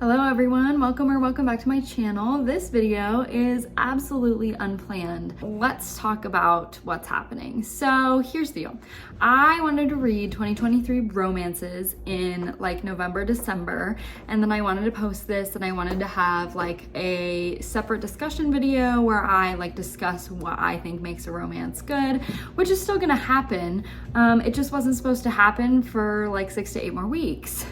Hello everyone, welcome back to my channel. This video is absolutely unplanned. Let's talk about what's happening. So here's the deal. I wanted to read 2023 romances in like November, December, and then I wanted to post this and I wanted to have like a separate discussion video where I like discuss what I think makes a romance good, which is still gonna happen. It just wasn't supposed to happen for like 6 to 8 more weeks.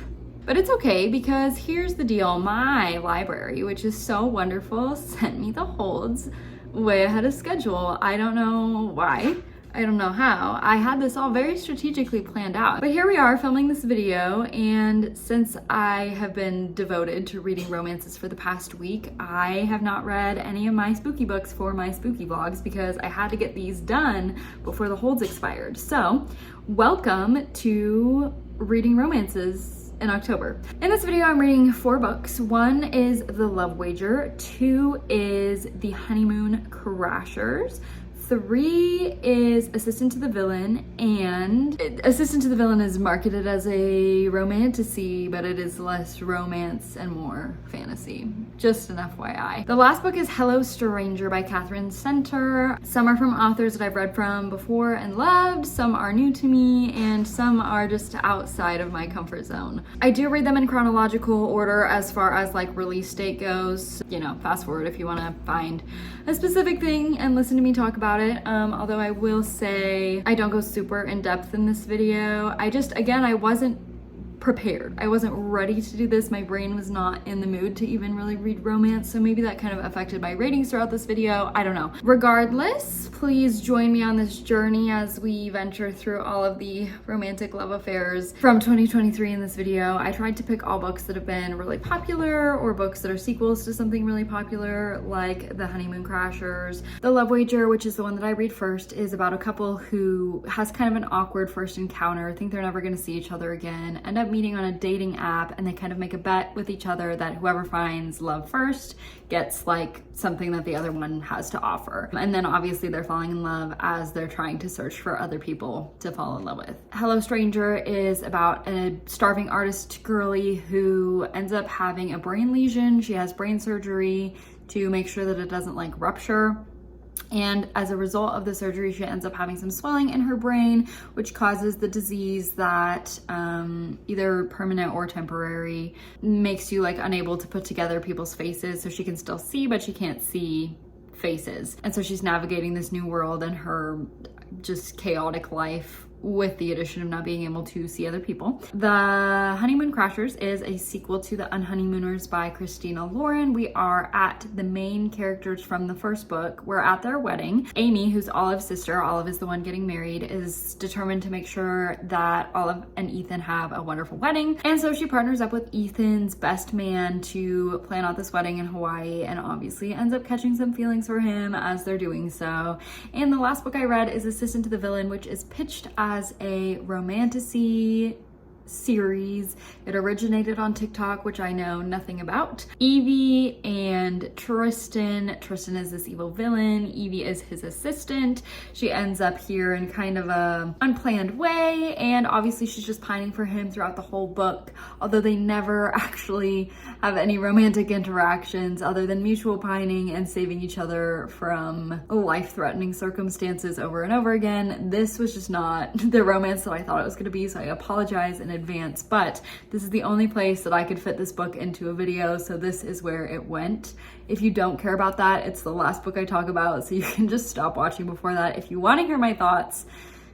But it's okay because here's the deal. My library, which is so wonderful, sent me the holds way ahead of schedule. I don't know why. I don't know how. I had this all very strategically planned out. But here we are filming this video, and since I have been devoted to reading romances for the past week, I have not read any of my spooky books for my spooky vlogs because I had to get these done before the holds expired. So, welcome to reading romances in October. In this video, I'm reading 4 books. 1 is The Love Wager, 2 is The Honeymoon Crashers, 3 is Assistant to the Villain, and Assistant to the Villain is marketed as a romantasy, but it is less romance and more fantasy. Just an FYI. The last book is Hello Stranger by Catherine Center. Some are from authors that I've read from before and loved, some are new to me, and some are just outside of my comfort zone. I do read them in chronological order as far as like release date goes. You know, fast forward if you want to find a specific thing and listen to me talk about it. Although I will say I don't go super in depth in this video. I wasn't prepared. I wasn't ready to do this. My brain was not in the mood to even really read romance, so maybe that kind of affected my ratings throughout this video. I don't know. Regardless, please join me on this journey as we venture through all of the romantic love affairs from 2023 in this video. I tried to pick all books that have been really popular or books that are sequels to something really popular, like The Honeymoon Crashers. The Love Wager, which is the one that I read first, is about a couple who has kind of an awkward first encounter, think they're never going to see each other again, end up meeting on a dating app, and they kind of make a bet with each other that whoever finds love first gets like something that the other one has to offer. And then obviously they're falling in love as they're trying to search for other people to fall in love with. Hello Stranger is about a starving artist girly who ends up having a brain lesion. She has brain surgery to make sure that it doesn't like rupture. And as a result of the surgery, she ends up having some swelling in her brain, which causes the disease that either permanent or temporary makes you like unable to put together people's faces. So she can still see, but she can't see faces. And so she's navigating this new world in her just chaotic life with the addition of not being able to see other people. The Honeymoon Crashers is a sequel to The Unhoneymooners by Christina Lauren. We are at the main characters from the first book. We're at their wedding. Amy, who's Olive's sister, Olive is the one getting married, is determined to make sure that Olive and Ethan have a wonderful wedding. And so she partners up with Ethan's best man to plan out this wedding in Hawaii, and obviously ends up catching some feelings for him as they're doing so. And the last book I read is Assistant to the Villain, which is pitched as a romantasy series. It originated on TikTok, which I know nothing about. Evie and Tristan is this evil villain. Evie is his assistant. She ends up here in kind of a unplanned way, and obviously she's just pining for him throughout the whole book, although they never actually have any romantic interactions other than mutual pining and saving each other from life-threatening circumstances over and over again. This was just not the romance that I thought it was going to be, so I apologize in advance, but this is the only place that I could fit this book into a video, so this is where it went. If you don't care about that, it's the last book I talk about, so you can just stop watching before that. If you want to hear my thoughts,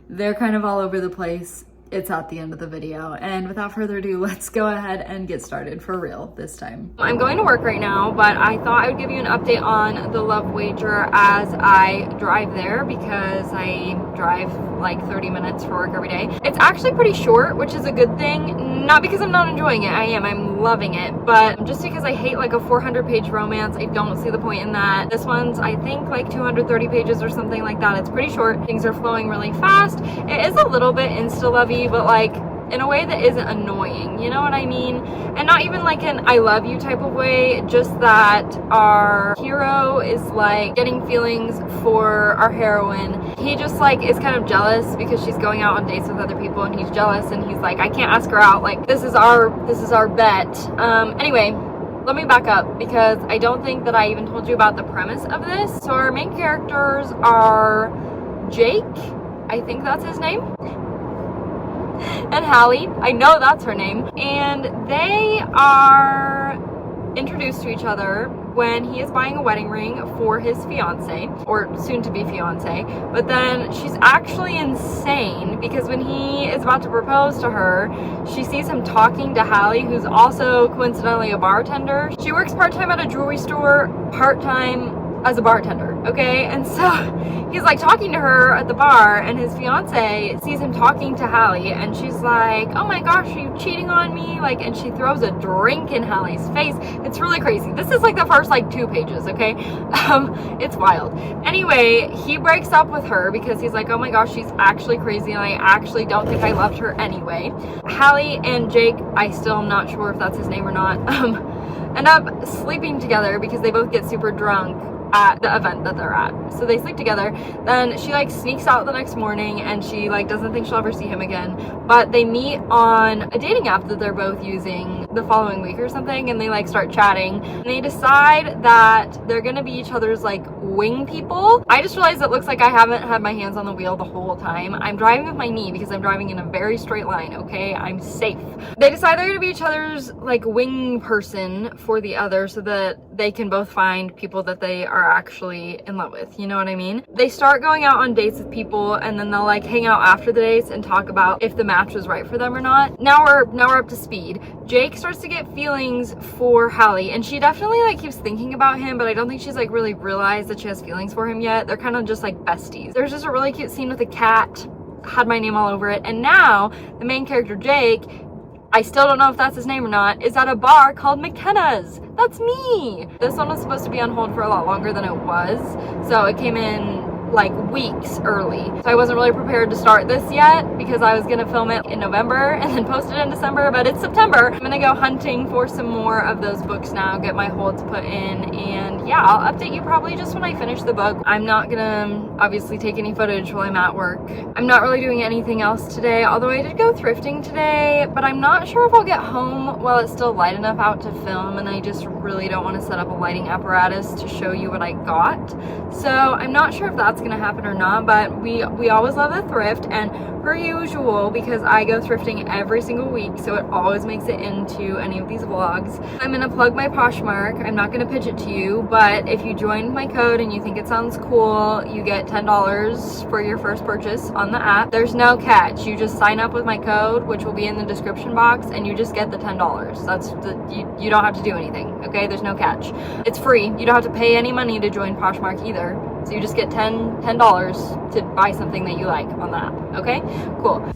they're kind of all over the place. It's at the end of the video. And without further ado, let's go ahead and get started for real this time. I'm going to work right now, but I thought I would give you an update on The Love Wager as I drive there, because I drive like 30 minutes for work every day. It's actually pretty short, which is a good thing. Not because I'm not enjoying it, I'm loving it, but just because I hate like a 400-page romance, I don't see the point in that. This one's, I think, like 230 pages or something like that. It's pretty short. Things are flowing really fast. It is a little bit insta-lovey, but like in a way that isn't annoying, you know what I mean? And not even like an I love you type of way, just that our hero is like getting feelings for our heroine. He just like is kind of jealous because she's going out on dates with other people, and he's jealous, and he's like, I can't ask her out, like this is our bet. Anyway, let me back up because I don't think that I even told you about the premise of this. So our main characters are Jake, I think that's his name, and Hallie, I know that's her name, and they are introduced to each other when he is buying a wedding ring for his fiance, or soon-to-be fiance. But then she's actually insane because when he is about to propose to her, she sees him talking to Hallie, who's also coincidentally a bartender. She works part-time at a jewelry store, part-time as a bartender, okay? And so he's like talking to her at the bar, and his fiance sees him talking to Hallie, and she's like, oh my gosh, are you cheating on me? Like, and she throws a drink in Hallie's face. It's really crazy. This is like the first like 2 pages, okay? It's wild. Anyway, he breaks up with her because he's like, oh my gosh, she's actually crazy, and I actually don't think I loved her anyway. Hallie and Jake, I still am not sure if that's his name or not, end up sleeping together because they both get super drunk at the event that they're at. So they sleep together. Then she like sneaks out the next morning, and she like doesn't think she'll ever see him again. But they meet on a dating app that they're both using the following week or something, and they like start chatting. And they decide that they're gonna be each other's like wing people. I just realized it looks like I haven't had my hands on the wheel the whole time. I'm driving with my knee because I'm driving in a very straight line, okay? I'm safe. They decide they're gonna be each other's like wing person for the other so that they can both find people that they are actually in love with, you know what I mean? They start going out on dates with people, and then they'll like hang out after the dates and talk about if the match was right for them or not. Now we're up to speed. Jake starts to get feelings for Hallie, and she definitely like keeps thinking about him, but I don't think she's like really realized that she has feelings for him yet. They're kind of just like besties. There's just a really cute scene with a cat, had my name all over it, and now the main character Jake, I still don't know if that's his name or not, is at a bar called McKenna's. That's me. This one was supposed to be on hold for a lot longer than it was, so it came in like weeks early. So I wasn't really prepared to start this yet because I was gonna film it in November and then post it in December, but it's September. I'm gonna go hunting for some more of those books now, get my holds put in, and yeah, I'll update you probably just when I finish the book. I'm not gonna obviously take any footage while I'm at work. I'm not really doing anything else today, although I did go thrifting today, but I'm not sure if I'll get home while it's still light enough out to film, and I just really don't want to set up a lighting apparatus to show you what I got. So I'm not sure if that's gonna happen or not, but we always love a thrift, and per usual, because I go thrifting every single week, so it always makes it into any of these vlogs. I'm gonna plug my Poshmark. I'm not gonna pitch it to you, but if you join my code and you think it sounds cool, you get $10 for your first purchase on the app. There's no catch. You just sign up with my code, which will be in the description box, and you just get the $10. That's you don't have to do anything, okay? There's no catch. It's free. You don't have to pay any money to join Poshmark either. So you just get $10 to buy something that you like on the app, okay? Cool.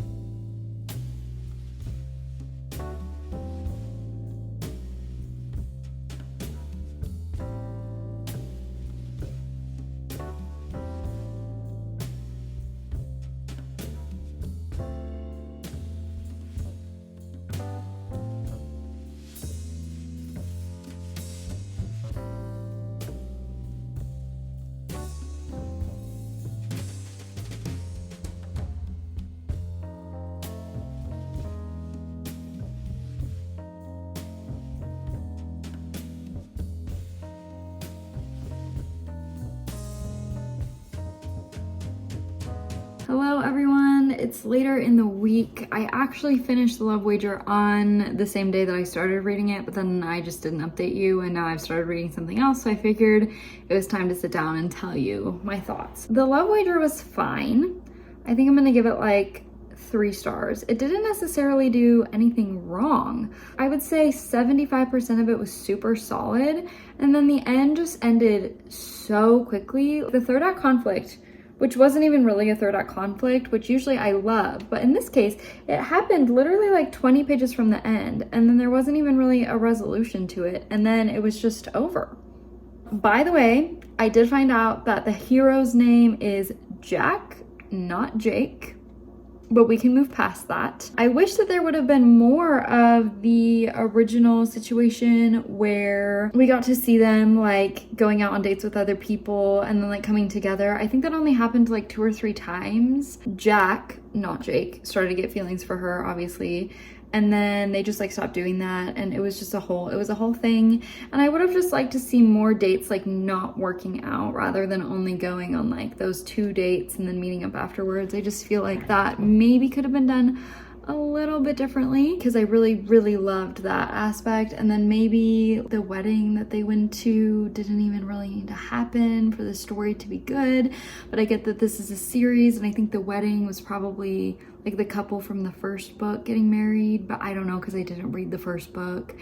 Hello everyone, it's later in the week. I actually finished The Love Wager on the same day that I started reading it, but then I just didn't update you, and now I've started reading something else, so I figured it was time to sit down and tell you my thoughts. The Love Wager was fine. I think I'm gonna give it like 3 stars. It didn't necessarily do anything wrong. I would say 75% of it was super solid, and then the end just ended so quickly. The third act conflict, which wasn't even really a third act conflict, which usually I love, but in this case, it happened literally like 20 pages from the end, and then there wasn't even really a resolution to it, and then it was just over. By the way, I did find out that the hero's name is Jack, not Jake, but we can move past that. I wish that there would have been more of the original situation where we got to see them like going out on dates with other people and then like coming together. I think that only happened like 2 or 3 times. Jack, not Jake, started to get feelings for her, obviously. and then they just like stopped doing that, and it was a whole thing. And I would have just liked to see more dates like not working out rather than only going on like those 2 dates and then meeting up afterwards. I just feel like that maybe could have been done a little bit differently, because I really loved that aspect. And then maybe the wedding that they went to didn't even really need to happen for the story to be good. But I get that this is a series, and I think the wedding was probably like the couple from the first book getting married, but I don't know because I didn't read the first book.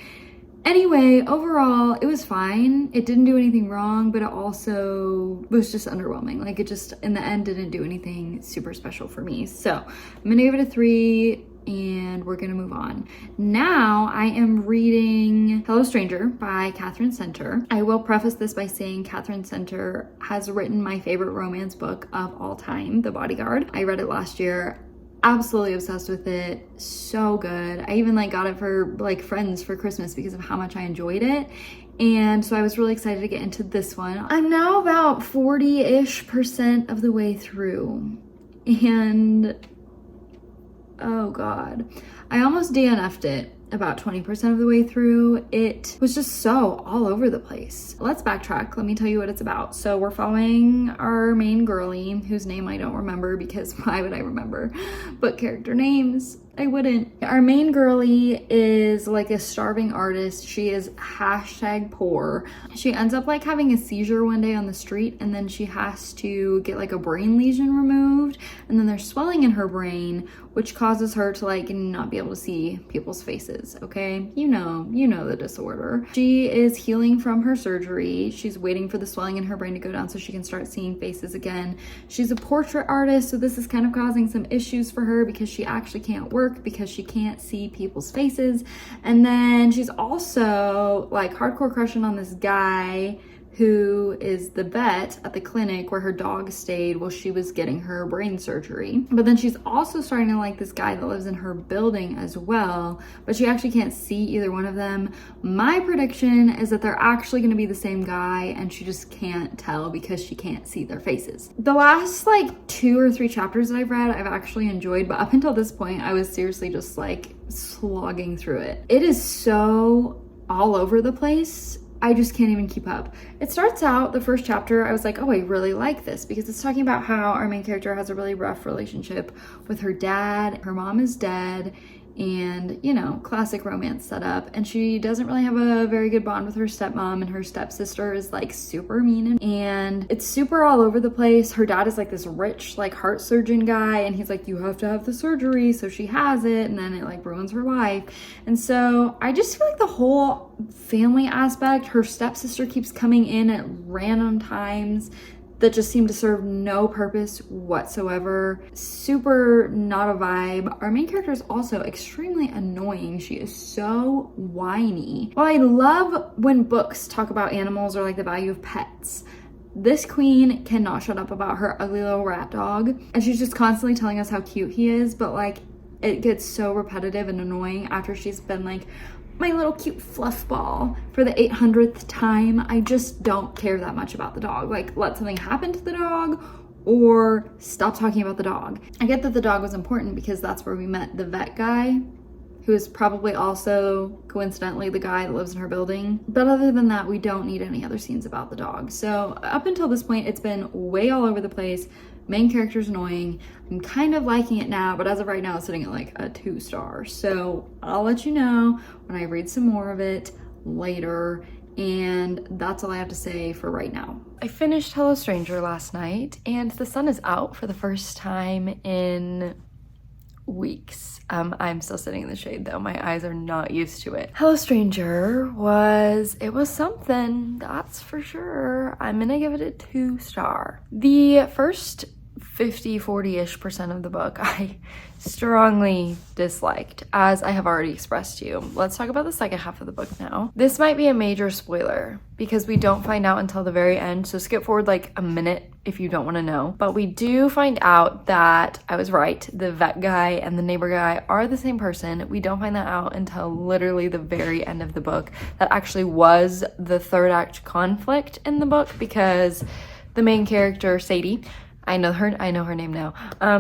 Anyway, overall, it was fine. It didn't do anything wrong, but it also was just underwhelming. Like, it just, in the end, didn't do anything super special for me. So I'm gonna give it a 3, and we're gonna move on. Now I am reading Hello Stranger by Katherine Center. I will preface this by saying Katherine Center has written my favorite romance book of all time, The Bodyguard. I read it last year. Absolutely obsessed with it. So good. I even like got it for like friends for Christmas because of how much I enjoyed it. And so I was really excited to get into this one. I'm now about 40-ish% of the way through. And oh God, I almost DNF'd it about 20% of the way through. It was just so all over the place. Let's backtrack. Let me tell you what it's about. So we're following our main girlie, whose name I don't remember because why would I remember book character names? I wouldn't. Our main girlie is like a starving artist. She is #poor. She ends up like having a seizure one day on the street, and then she has to get like a brain lesion removed, and then there's swelling in her brain, which causes her to like not be able to see people's faces, okay? You know the disorder. She is healing from her surgery. She's waiting for the swelling in her brain to go down so she can start seeing faces again. She's a portrait artist, so this is kind of causing some issues for her because she actually can't work because she can't see people's faces. And then she's also like hardcore crushing on this guy who is the vet at the clinic where her dog stayed while she was getting her brain surgery. But then she's also starting to like this guy that lives in her building as well, but she actually can't see either one of them. My prediction is that they're actually going to be the same guy, and she just can't tell because she can't see their faces. The last like 2 or 3 chapters that I've read, I've actually enjoyed, but up until this point, I was seriously just like slogging through it. It is so all over the place. I just can't even keep up. It starts out, the first chapter, I was like, oh, I really like this because it's talking about how our main character has a really rough relationship with her dad. Her mom is dead, and you know, classic romance setup, and she doesn't really have a very good bond with her stepmom, and her stepsister is like super mean, and it's super all over the place. Her dad is like this rich like heart surgeon guy, and he's like, you have to have the surgery, so she has it, and then it like ruins her life. And so I just feel like the whole family aspect, her stepsister keeps coming in at random times that just seem to serve no purpose whatsoever. Super not a vibe. Our main character is also extremely annoying. She is so whiny. Well, I love when books talk about animals or like the value of pets. This queen cannot shut up about her ugly little rat dog, and she's just constantly telling us how cute he is, but like it gets so repetitive and annoying after she's been like, my little cute fluff ball for the 800th time. I just don't care that much about the dog. Like, let something happen to the dog or stop talking about the dog. I get that the dog was important because that's where we met the vet guy, who is probably also coincidentally the guy that lives in her building. But other than that, we don't need any other scenes about the dog. So up until this point, it's been way all over the place. Main character's annoying. I'm kind of liking it now, but as of right now, it's sitting at like a 2 star. So I'll let you know when I read some more of it later. And that's all I have to say for right now. I finished Hello Stranger last night, and the sun is out for the first time in weeks. I'm still sitting in the shade though. My eyes are not used to it. Hello Stranger was something, that's for sure. I'm gonna give it a 2 star. The first 40-ish% of the book I strongly disliked, as I have already expressed to you. Let's talk about the second half of the book now. This might be a major spoiler because we don't find out until the very end, so skip forward like a minute if you don't want to know. But we do find out that I was right. The vet guy and the neighbor guy are the same person. We don't find that out until literally the very end of the book. That actually was the 3rd act conflict in the book because the main character, Sadie, I know her name now.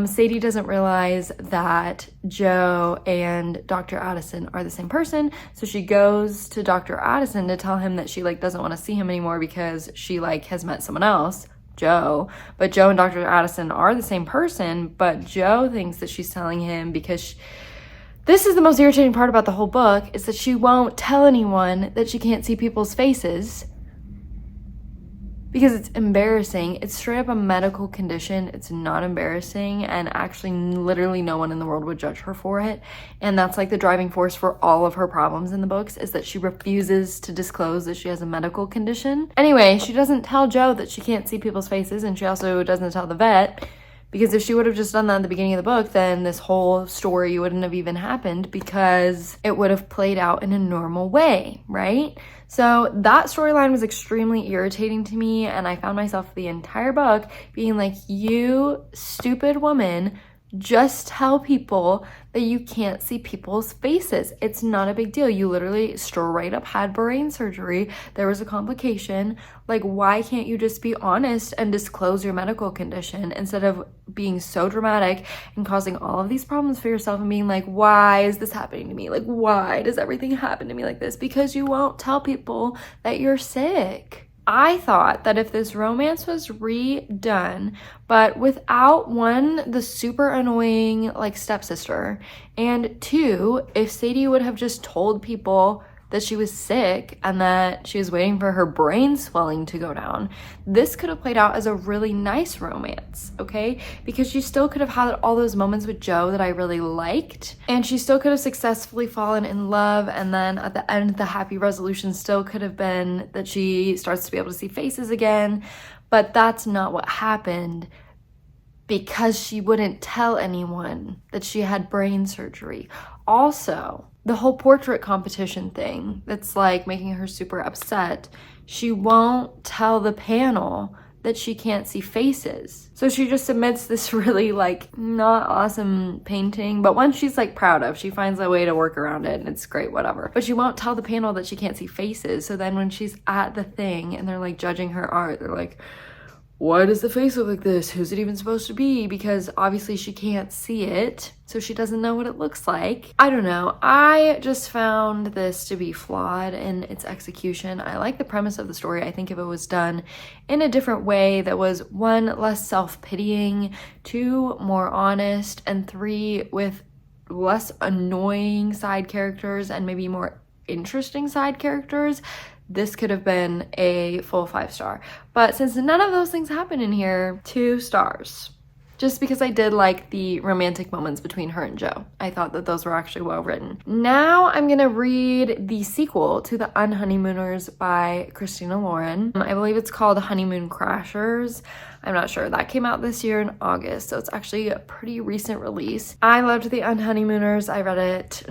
Sadie doesn't realize that Joe and Dr. Addison are the same person. So she goes to Dr. Addison to tell him that she like doesn't want to see him anymore because she like has met someone else, Joe. But Joe and Dr. Addison are the same person, but Joe thinks that she's telling him because this is the most irritating part about the whole book, is that she won't tell anyone that she can't see people's faces because it's embarrassing. It's straight up a medical condition. It's not embarrassing, and actually literally no one in the world would judge her for it. And that's like the driving force for all of her problems in the books, is that she refuses to disclose that she has a medical condition. Anyway, she doesn't tell Joe that she can't see people's faces, and she also doesn't tell the vet. Because if she would have just done that at the beginning of the book, then this whole story wouldn't have even happened because it would have played out in a normal way, right? So that storyline was extremely irritating to me, and I found myself the entire book being like, you stupid woman, just tell people that you can't see people's faces. It's not a big deal. You literally straight up had brain surgery. There was a complication. Like, why can't you just be honest and disclose your medical condition instead of being so dramatic and causing all of these problems for yourself and being like, why is this happening to me? Like, why does everything happen to me like this? Because you won't tell people that you're sick. I thought that if this romance was redone, but without one, the super annoying like stepsister, and two, if Sadie would have just told people that she was sick and that she was waiting for her brain swelling to go down, this could have played out as a really nice romance, okay? Because she still could have had all those moments with Joe that I really liked, and she still could have successfully fallen in love, and then at the end, the happy resolution still could have been that she starts to be able to see faces again. But that's not what happened, because she wouldn't tell anyone that she had brain surgery. Also, the whole portrait competition thing that's like making her super upset, she won't tell the panel that she can't see faces. So she just submits this really like not awesome painting, but one she's like proud of. She finds a way to work around it and it's great, whatever. But she won't tell the panel that she can't see faces. So then when she's at the thing and they're like judging her art, they're like, why does the face look like this? Who's it even supposed to be? Because obviously she can't see it, so she doesn't know what it looks like. I don't know. I just found this to be flawed in its execution. I like the premise of the story. I think if it was done in a different way that was, one, less self-pitying, two, more honest, and three, with less annoying side characters and maybe more interesting side characters, this could have been a full 5-star. But since none of those things happen in here, 2 stars. Just because I did like the romantic moments between her and Joe. I thought that those were actually well written. Now I'm gonna read the sequel to The Unhoneymooners by Christina Lauren. I believe it's called Honeymoon Crashers. I'm not sure. That came out this year in August, so it's actually a pretty recent release. I loved The Unhoneymooners. I read it,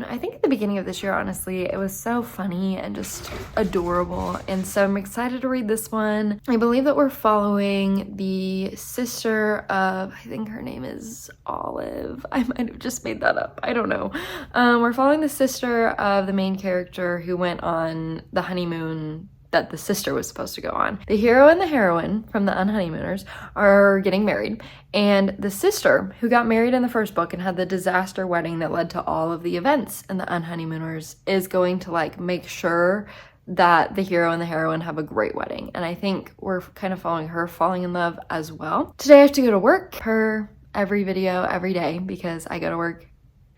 I think at the beginning of this year, honestly. It was so funny and just adorable, and so I'm excited to read this one. I believe that we're following the sister of, I think her name is Olive. I might have just made that up. I don't know. We're following the sister of the main character who went on the honeymoon that the sister was supposed to go on. The hero and the heroine from The Unhoneymooners are getting married, and the sister who got married in the first book and had the disaster wedding that led to all of the events in The Unhoneymooners is going to like make sure that the hero and the heroine have a great wedding. And I think we're kind of following her falling in love as well. Today I have to go to work per every video every day because I go to work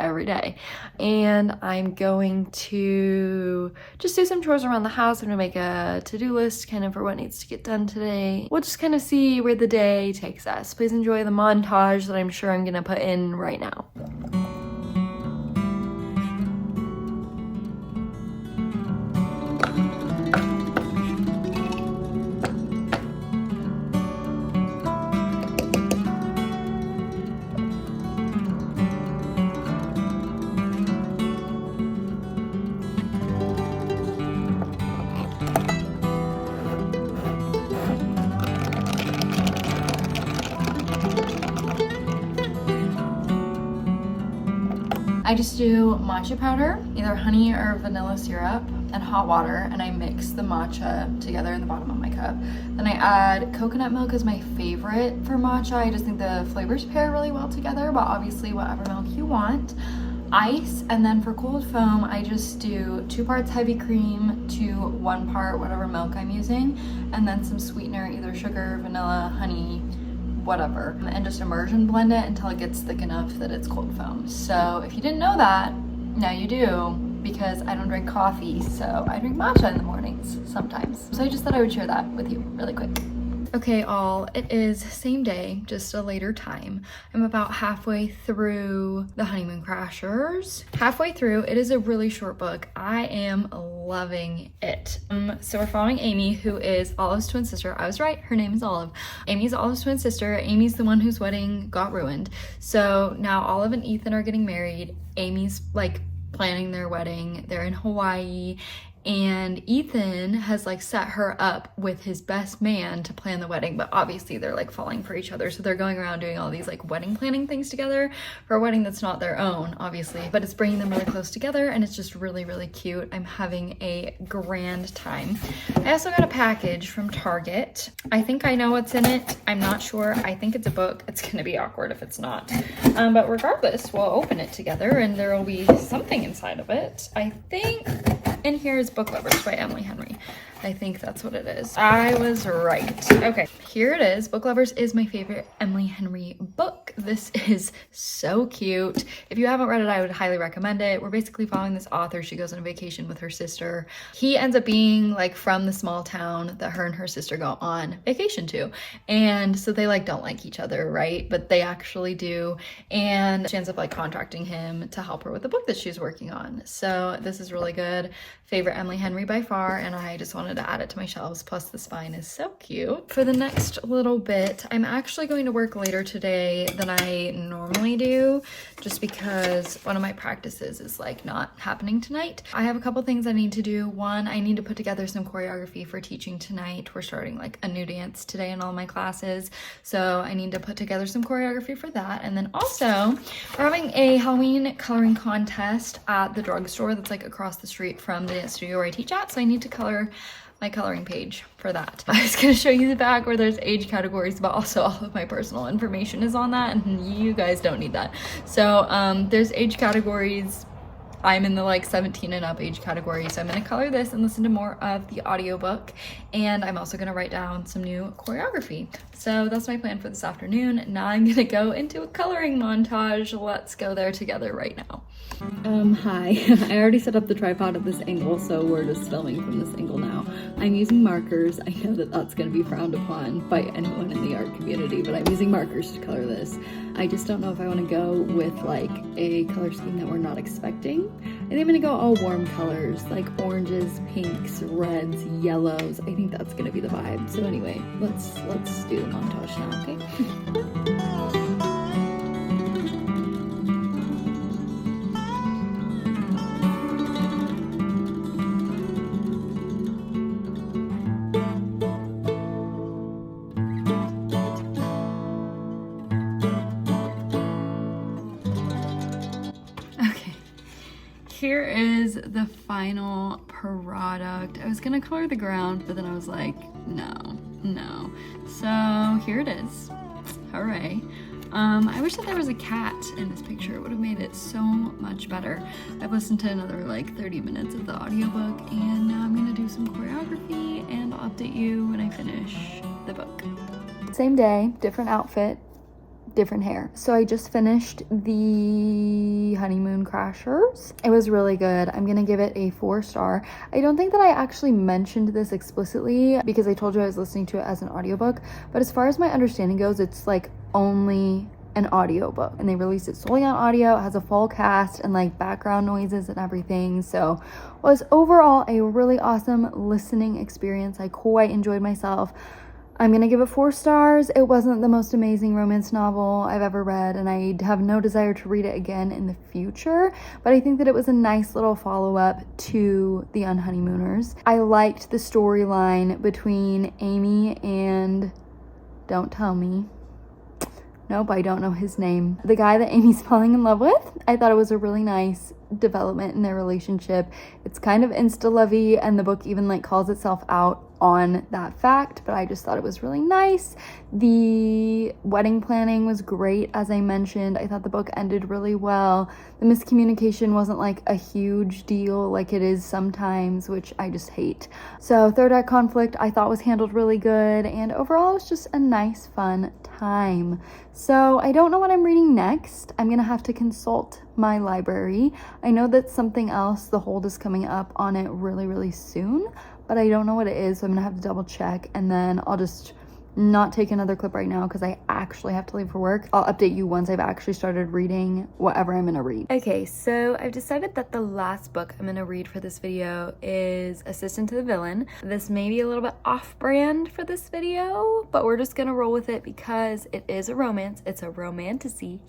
every day, and I'm going to just do some chores around the house. I'm gonna make a to-do list kind of for what needs to get done today. We'll just kind of see where the day takes us. Please enjoy the montage that I'm sure I'm gonna put in right now. I just do matcha powder, either honey or vanilla syrup, and hot water and I mix the matcha together in the bottom of my cup. Then I add coconut milk as my favorite for matcha. I just think the flavors pair really well together, but obviously whatever milk you want. Ice, and then for cold foam, I just do 2 parts heavy cream to 1 part whatever milk I'm using, and then some sweetener, either sugar, vanilla, honey, whatever, and just immersion blend it until it gets thick enough that it's cold foam. So if you didn't know that, now you do, because I don't drink coffee, so I drink matcha in the mornings sometimes. So I just thought I would share that with you really quick. Okay, all, it is same day, just a later time. I'm about halfway through The Honeymoon Crashers. Halfway through, it is a really short book. I am loving it. So we're following Amy, who is Olive's twin sister. I was right, her name is Olive. Amy's Olive's twin sister. Amy's the one whose wedding got ruined. So now Olive and Ethan are getting married. Amy's like planning their wedding. They're in Hawaii. And Ethan has like set her up with his best man to plan the wedding, but obviously they're like falling for each other. So they're going around doing all these like wedding planning things together for a wedding that's not their own, obviously, but it's bringing them really close together and it's just really, really cute. I'm having a grand time. I also got a package from Target. I think I know what's in it. I'm not sure. I think it's a book. It's gonna be awkward if it's not. But regardless, we'll open it together and there will be something inside of it. I think in here is Book Lovers by Emily Henry. I think that's what it is. I was right. Okay, here it is. Book Lovers is my favorite Emily Henry book. This is so cute. If you haven't read it, I would highly recommend it. We're basically following this author. She goes on a vacation with her sister. He ends up being like from the small town that her and her sister go on vacation to. And so they like don't like each other, right? But they actually do. And she ends up like contracting him to help her with the book that she's working on. So this is really good. Favorite Emily Henry by far, and I just wanted to add it to my shelves. Plus the spine is so cute. For the next little bit, I'm actually going to work later today than I normally do, just because one of my practices is like not happening tonight. I have a couple things I need to do. One, I need to put together some choreography for teaching tonight. We're starting like a new dance today in all my classes, so I need to put together some choreography for that. And then also, we're having a Halloween coloring contest at the drugstore that's like across the street from the studio where I teach at, so I need to color my coloring page for that. I was gonna show you the back where there's age categories, but also all of my personal information is on that, and you guys don't need that. So there's age categories. I'm in the like 17 and up age category, so I'm gonna color this and listen to more of the audiobook, and I'm also gonna write down some new choreography. So that's my plan for this afternoon. Now I'm gonna go into a coloring montage. Let's go there together right now. Hi. I already set up the tripod at this angle, so we're just filming from this angle now. I'm using markers. I know that that's gonna be frowned upon by anyone in the art community, but I'm using markers to color this. I just don't know if I want to go with like a color scheme that we're not expecting. I think I'm gonna go all warm colors, like oranges, pinks, reds, yellows. I think that's gonna be the vibe. So anyway, let's do the montage now, okay? Here is the final product. I was gonna color the ground, but then I was like, no. So here it is. Hooray. I wish that there was a cat in this picture. It would have made it so much better. I've listened to another like 30 minutes of the audiobook, and now I'm gonna do some choreography, and I'll update you when I finish the book. Same day, different outfit, different hair. So I just finished the Honeymoon Crashers. It was really good. I'm gonna give it a 4-star. I don't think that I actually mentioned this explicitly because I told you I was listening to it as an audiobook, but as far as my understanding goes, it's like only an audiobook, and they released it solely on audio. It has a full cast and like background noises and everything. So it was overall a really awesome listening experience. I quite enjoyed myself. I'm gonna give it 4 stars. It wasn't the most amazing romance novel I've ever read, and I have no desire to read it again in the future, but I think that it was a nice little follow-up to The Unhoneymooners. I liked the storyline between Amy and, don't tell me, nope, I don't know his name, the guy that Amy's falling in love with. I thought it was a really nice development in their relationship. It's kind of insta-lovey, and the book even like calls itself out on that fact, but I just thought it was really nice. The wedding planning was great, as I mentioned. I thought the book ended really well. The miscommunication wasn't like a huge deal like it is sometimes, which I just hate. So third act conflict I thought was handled really good, and overall it was just a nice, fun time. So I don't know what I'm reading next. I'm gonna have to consult my library. I know that something else, The Hold, is coming up on it really soon, but I don't know what it is, so I'm gonna have to double check, and then I'll just not take another clip right now because I actually have to leave for work. I'll update you once I've actually started reading whatever I'm gonna read. Okay, so I've decided that the last book I'm gonna read for this video is Assistant to the Villain. This may be a little bit off-brand for this video, but we're just gonna roll with it because it is a romance. It's a romantasy.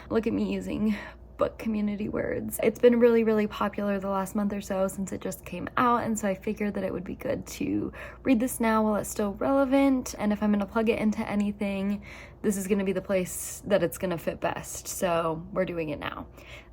Look at me using book community words. It's been really popular the last month or so since it just came out, and so I figured that it would be good to read this now while it's still relevant, and if I'm gonna plug it into anything, this is gonna be the place that it's gonna fit best, so we're doing it now.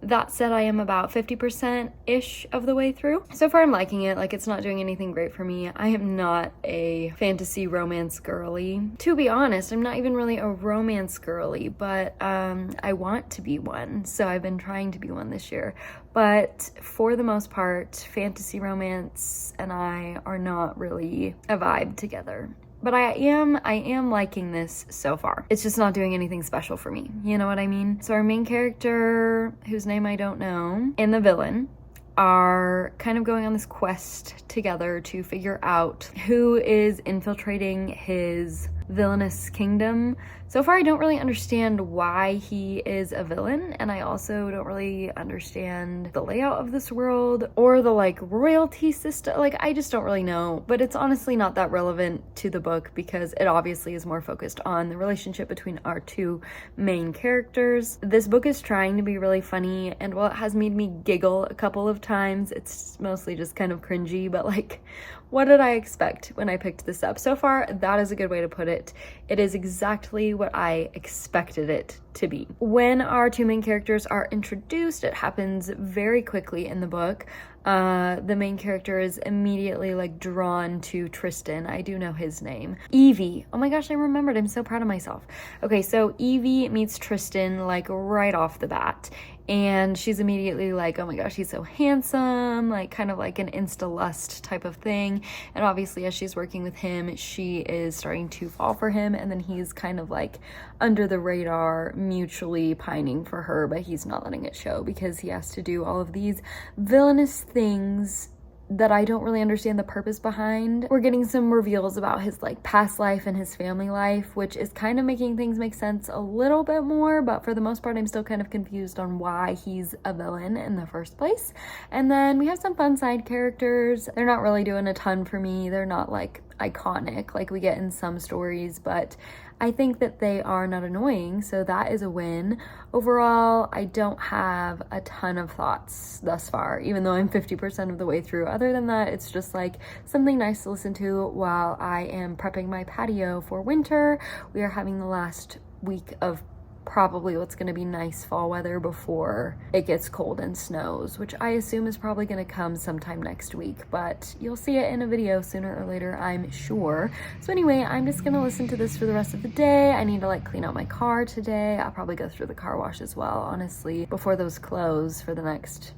That said, I am about 50%-ish of the way through. So far I'm liking it, like it's not doing anything great for me. I am not a fantasy romance girly. To be honest, I'm not even really a romance girly, but I want to be one, so I've been trying to be one this year. But for the most part, fantasy romance and I are not really a vibe together. But I am liking this so far. It's just not doing anything special for me. You know what I mean? So our main character, whose name I don't know, and the villain are kind of going on this quest together to figure out who is infiltrating his villainous kingdom. So far I don't really understand why he is a villain, and I also don't really understand the layout of this world or the like royalty system. Like I just don't really know, but it's honestly not that relevant to the book because it obviously is more focused on the relationship between our two main characters. This book is trying to be really funny, and while it has made me giggle a couple of times, it's mostly just kind of cringy, but like, what did I expect when I picked this up? So far, that is a good way to put it. It is exactly what I expected it to be. When our two main characters are introduced, it happens very quickly in the book. The main character is immediately like drawn to Tristan. I do know his name. Evie. Oh my gosh, I remembered. I'm so proud of myself. Okay, so Evie meets Tristan like right off the bat. And she's immediately like, oh my gosh, he's so handsome, like kind of like an insta-lust type of thing. And obviously as she's working with him, she is starting to fall for him. And then he's kind of like under the radar, mutually pining for her, but he's not letting it show because he has to do all of these villainous things that I don't really understand the purpose behind. We're getting some reveals about his like past life and his family life, which is kind of making things make sense a little bit more, but for the most part I'm still kind of confused on why he's a villain in the first place. And then we have some fun side characters. They're not really doing a ton for me. They're not like iconic like we get in some stories, but I think that they are not annoying, so that is a win. Overall, I don't have a ton of thoughts thus far, even though I'm 50% of the way through. Other than that, it's just like something nice to listen to while I am prepping my patio for winter. We are having the last week of probably what's going to be nice fall weather before it gets cold and snows, which I assume is probably going to come sometime next week, but you'll see it in a video sooner or later, I'm sure. So anyway, I'm just going to listen to this for the rest of the day. I need to like clean out my car today. I'll probably go through the car wash as well, honestly, before those close for the next,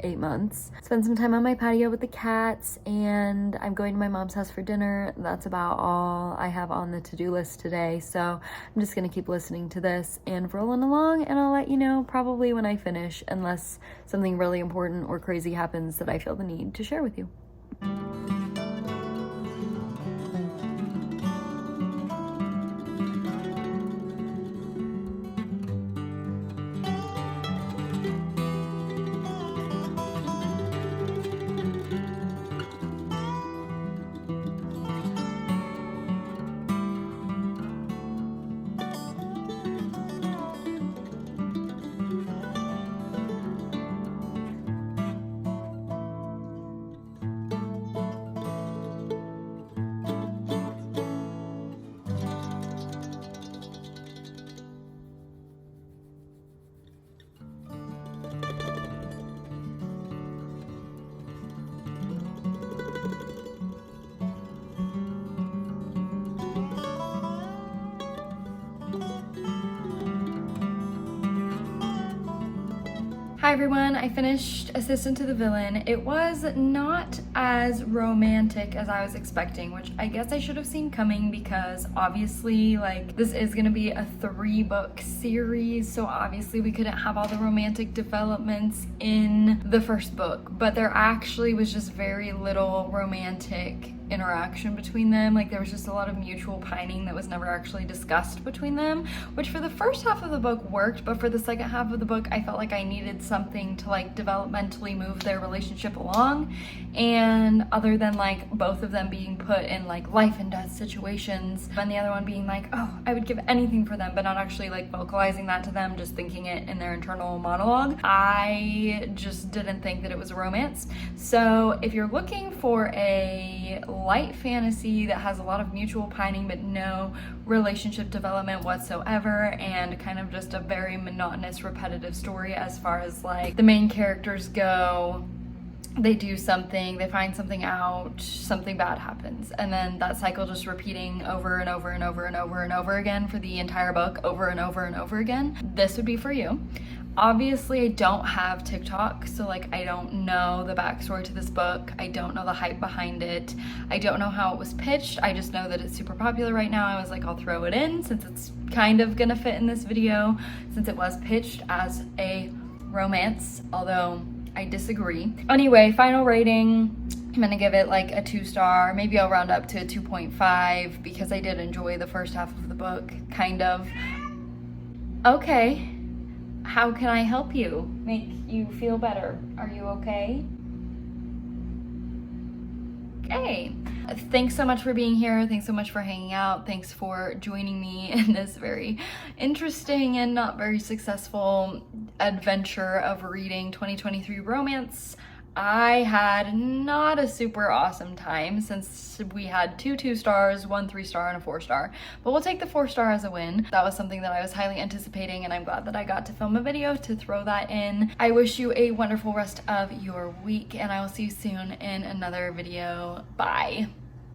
8 months. Spend some time on my patio with the cats, and I'm going to my mom's house for dinner. That's about all I have on the to-do list today, so I'm just gonna keep listening to this and rolling along, and I'll let you know probably when I finish, unless something really important or crazy happens that I feel the need to share with you. Hi everyone, I finished Assistant to the Villain. It was not as romantic as I was expecting, which I guess I should have seen coming because obviously like this is gonna be a 3-book series, so obviously we couldn't have all the romantic developments in the first book, but there actually was just very little romantic interaction between them. Like there was just a lot of mutual pining that was never actually discussed between them, which for the first half of the book worked, but for the second half of the book I felt like I needed something to like developmentally move their relationship along, and other than like both of them being put in like life and death situations and the other one being like, oh, I would give anything for them, but not actually like vocalizing that to them, just thinking it in their internal monologue, I just didn't think that it was a romance. So if you're looking for a light fantasy that has a lot of mutual pining but no relationship development whatsoever, and kind of just a very monotonous, repetitive story as far as like the main characters go, they do something, they find something out, something bad happens, and then that cycle just repeating over and over and over and over and over again for the entire book, over and over and over again, this would be for you. Obviously, I don't have TikTok, so like I don't know the backstory to this book. I don't know the hype behind it. I don't know how it was pitched. I just know that it's super popular right now. I was like, I'll throw it in since it's kind of gonna fit in this video, since it was pitched as a romance, although I disagree. Anyway, final rating. I'm gonna give it like a 2-star. Maybe I'll round up to a 2.5 because I did enjoy the first half of the book, kind of. Okay. How can I help you? Make you feel better? Are you okay? Okay. Thanks so much for being here. Thanks so much for hanging out. Thanks for joining me in this very interesting and not very successful adventure of reading 2023 romance. I had not a super awesome time since we had 2 2-stars, 1 3-star, and a 4-star. But we'll take the 4-star as a win. That was something that I was highly anticipating, and I'm glad that I got to film a video to throw that in. I wish you a wonderful rest of your week, and I will see you soon in another video. Bye.